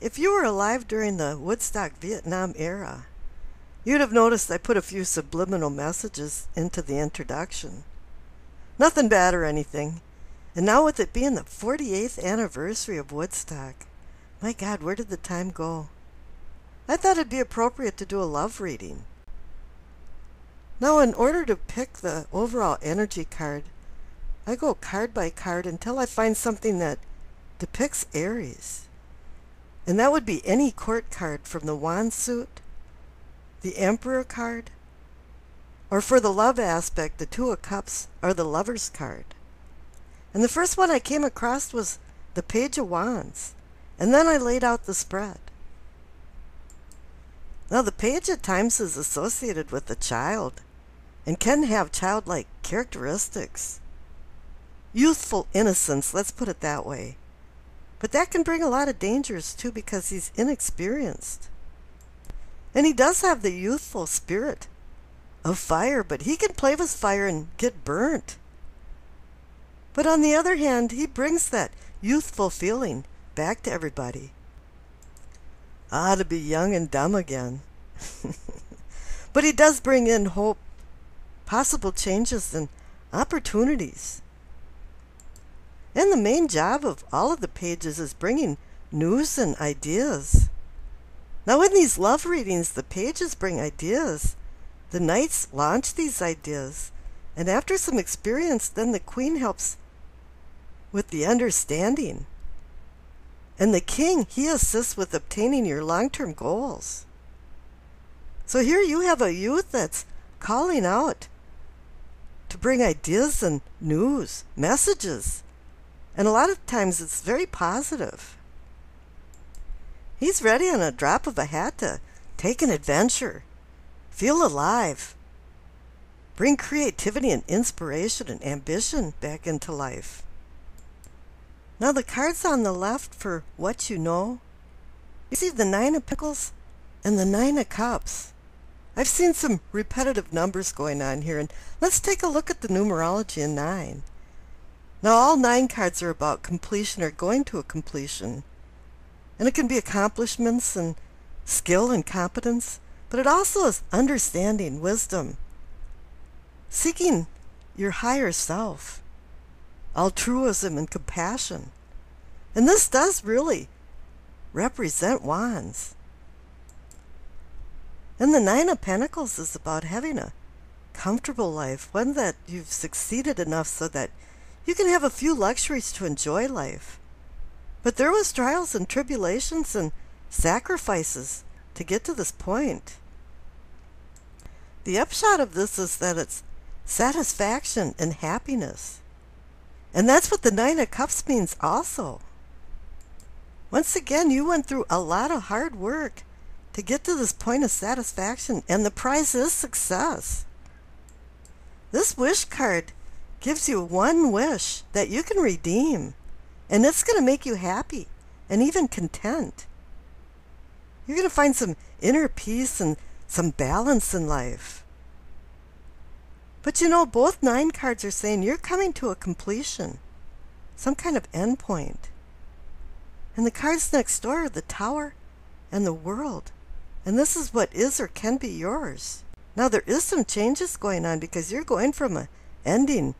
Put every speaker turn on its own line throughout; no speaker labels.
If you were alive during the Woodstock Vietnam era, you'd have noticed I put a few subliminal messages into the introduction. Nothing bad or anything. And now with it being the 48th anniversary of Woodstock, my God, where did the time go? I thought it'd be appropriate to do a love reading. Now, in order to pick the overall energy card, I go card by card until I find something that depicts Aries. And that would be any court card from the Wand suit, the Emperor card, or for the love aspect, the Two of Cups or the Lover's card. And the first one I came across was the Page of Wands, and then I laid out the spread. Now, the page at times is associated with a child and can have childlike characteristics. Youthful innocence, let's put it that way. But that can bring a lot of dangers too because he's inexperienced. And he does have the youthful spirit of fire, but he can play with fire and get burnt. But on the other hand, he brings that youthful feeling back to everybody. To be young and dumb again. But he does bring in hope, possible changes, and opportunities. And the main job of all of the pages is bringing news and ideas. Now, in these love readings, the pages bring ideas. The knights launch these ideas. And after some experience, then the queen helps with the understanding. And the king, he assists with obtaining your long-term goals. So here you have a youth that's calling out to bring ideas and news, messages. And a lot of times it's very positive. He's ready on a drop of a hat to take an adventure, feel alive, bring creativity and inspiration and ambition back into life. Now the cards on the left for what you know, you see the Nine of Pentacles and the Nine of Cups. I've seen some repetitive numbers going on here, and let's take a look at the numerology in 9. Now all 9 cards are about completion or going to a completion. And it can be accomplishments and skill and competence, but it also is understanding, wisdom, seeking your higher self, altruism and compassion. And this does really represent wands. And the Nine of Pentacles is about having a comfortable life, one that you've succeeded enough so that you can have a few luxuries to enjoy life. But there was trials and tribulations and sacrifices to get to this point. The upshot of this is that it's satisfaction and happiness. And that's what the Nine of Cups means also. Once again, you went through a lot of hard work to get to this point of satisfaction, and the prize is success. This wish card gives you one wish that you can redeem, and it's going to make you happy and even content. You're going to find some inner peace and some balance in life. But you know, both 9 cards are saying you're coming to a completion, some kind of end point. And the cards next door are the Tower and the World. And this is what is or can be yours. Now there is some changes going on because you're going from an ending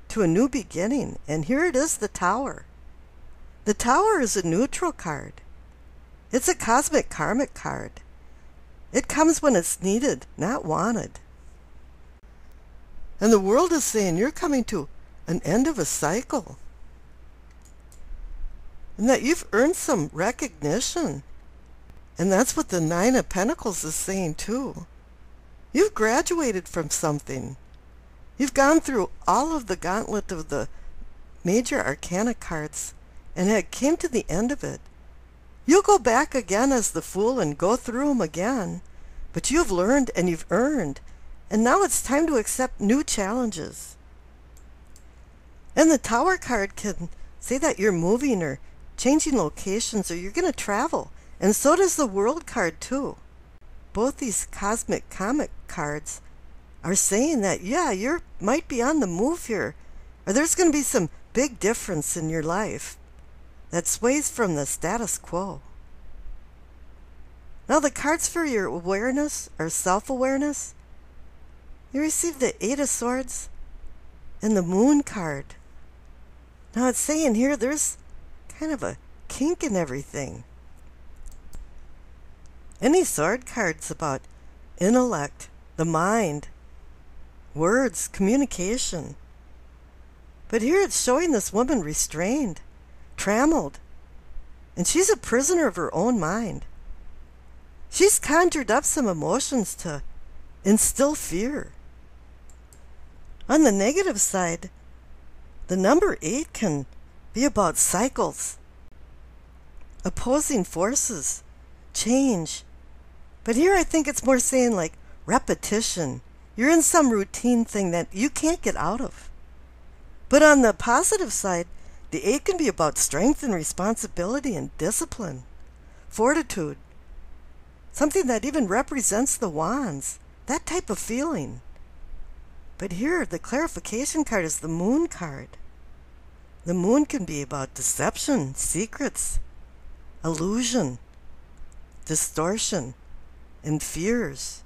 to a new beginning. And here it is, the Tower. The Tower is a neutral card. It's a cosmic karmic card. It comes when it's needed, not wanted. And the World is saying you're coming to an end of a cycle. And that you've earned some recognition. And that's what the Nine of Pentacles is saying too. You've graduated from something. You've gone through all of the gauntlet of the major arcana cards and had came to the end of it. You'll go back again as the Fool and go through them again. But you've learned and you've earned. And now it's time to accept new challenges. And the Tower card can say that you're moving or changing locations or you're going to travel. And so does the World card too. Both these cosmic comic cards are saying that, yeah, you might be on the move here. Or there's going to be some big difference in your life that sways from the status quo. Now the cards for your awareness or self-awareness, you receive the Eight of Swords and the Moon card. Now it's saying here there's kind of a kink in everything. Any sword card's about intellect, the mind, words, communication. But here it's showing this woman restrained, trammeled, and she's a prisoner of her own mind. She's conjured up some emotions to instill fear. On the negative side, the number 8 can be about cycles, opposing forces, change. But here I think it's more saying like repetition. You're in some routine thing that you can't get out of. But on the positive side, the 8 can be about strength and responsibility and discipline, fortitude, something that even represents the wands, that type of feeling. But here, the clarification card is the Moon card. The Moon can be about deception, secrets, illusion, distortion, and fears.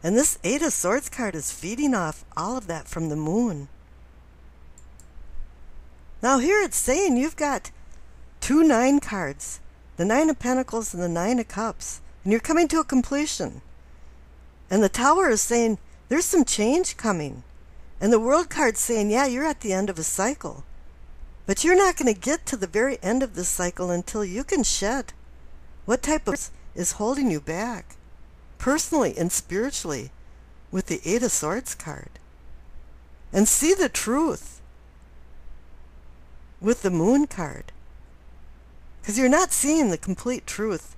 And this Eight of Swords card is feeding off all of that from the Moon. Now here it's saying you've got 2 9 cards, the 9 of Pentacles and the 9 of Cups, and you're coming to a completion. And the Tower is saying there's some change coming. And the World card's saying, yeah, you're at the end of a cycle. But you're not going to get to the very end of this cycle until you can shed what type of is holding you back, personally and spiritually, with the Eight of Swords card. And see the truth with the Moon card. Because you're not seeing the complete truth.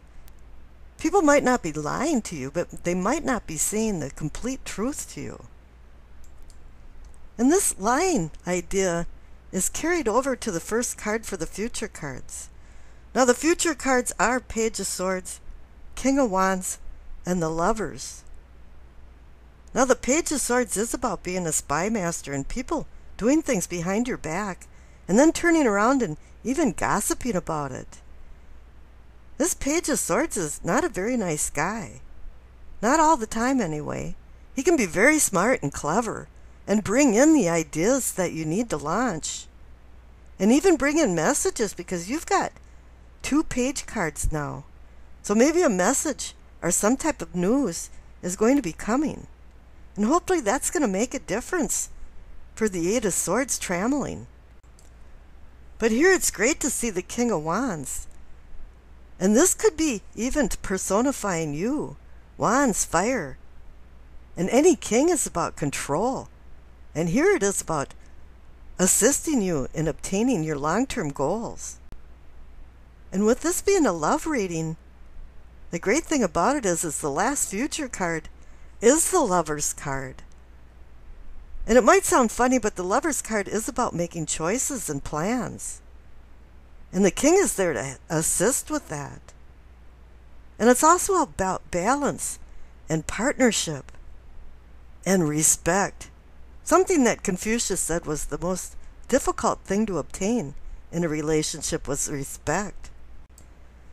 People might not be lying to you, but they might not be saying the complete truth to you. And this lying idea is carried over to the first card for the future cards. Now the future cards are Page of Swords, King of Wands, and the Lovers. Now the Page of Swords is about being a spy master and people doing things behind your back and then turning around and even gossiping about it. This Page of Swords is not a very nice guy. Not all the time anyway. He can be very smart and clever and bring in the ideas that you need to launch. And even bring in messages because you've got 2 page cards now. So maybe a message or some type of news is going to be coming. And hopefully that's going to make a difference for the Eight of Swords trammeling. But here it's great to see the King of Wands. And this could be even personifying you. Wands, fire. And any king is about control. And here it is about assisting you in obtaining your long-term goals. And with this being a love reading, the great thing about it is the last future card is the Lover's card. And it might sound funny, but the Lover's card is about making choices and plans. And the King is there to assist with that. And it's also about balance and partnership and respect. Something that Confucius said was the most difficult thing to obtain in a relationship was respect.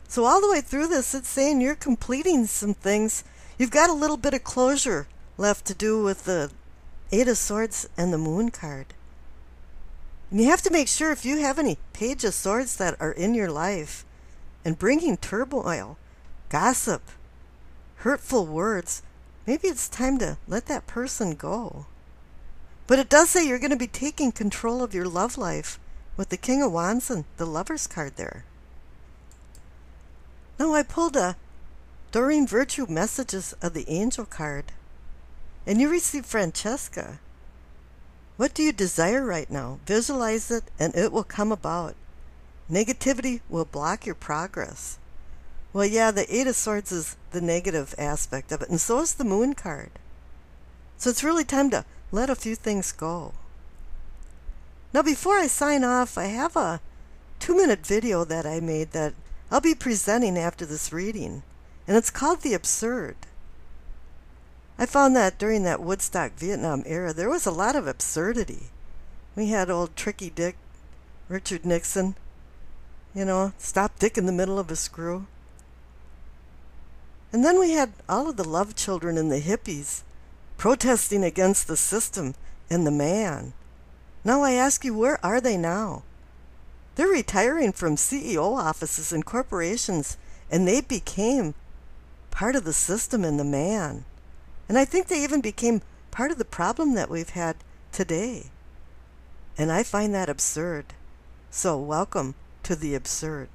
So all the way through this, it's saying you're completing some things. You've got a little bit of closure left to do with the Eight of Swords and the Moon card. And you have to make sure if you have any Page of Swords that are in your life and bringing turmoil, gossip, hurtful words, maybe it's time to let that person go. But it does say you're going to be taking control of your love life with the King of Wands and the Lover's card there. Now I pulled a Doreen Virtue Messages of the Angel card. And you receive Francesca. What do you desire right now? Visualize it and it will come about. Negativity will block your progress. Well, yeah, the Eight of Swords is the negative aspect of it, and so is the Moon card. So it's really time to let a few things go. Now, before I sign off, I have a 2-minute video that I made that I'll be presenting after this reading, and it's called The Absurd. I found that during that Woodstock Vietnam era, there was a lot of absurdity. We had old Tricky Dick, Richard Nixon, stop Dick in the middle of a screw. And then we had all of the love children and the hippies protesting against the system and the man. Now I ask you, where are they now? They're retiring from CEO offices and corporations, and they became part of the system and the man. And I think they even became part of the problem that we've had today. And I find that absurd. So welcome to the absurd.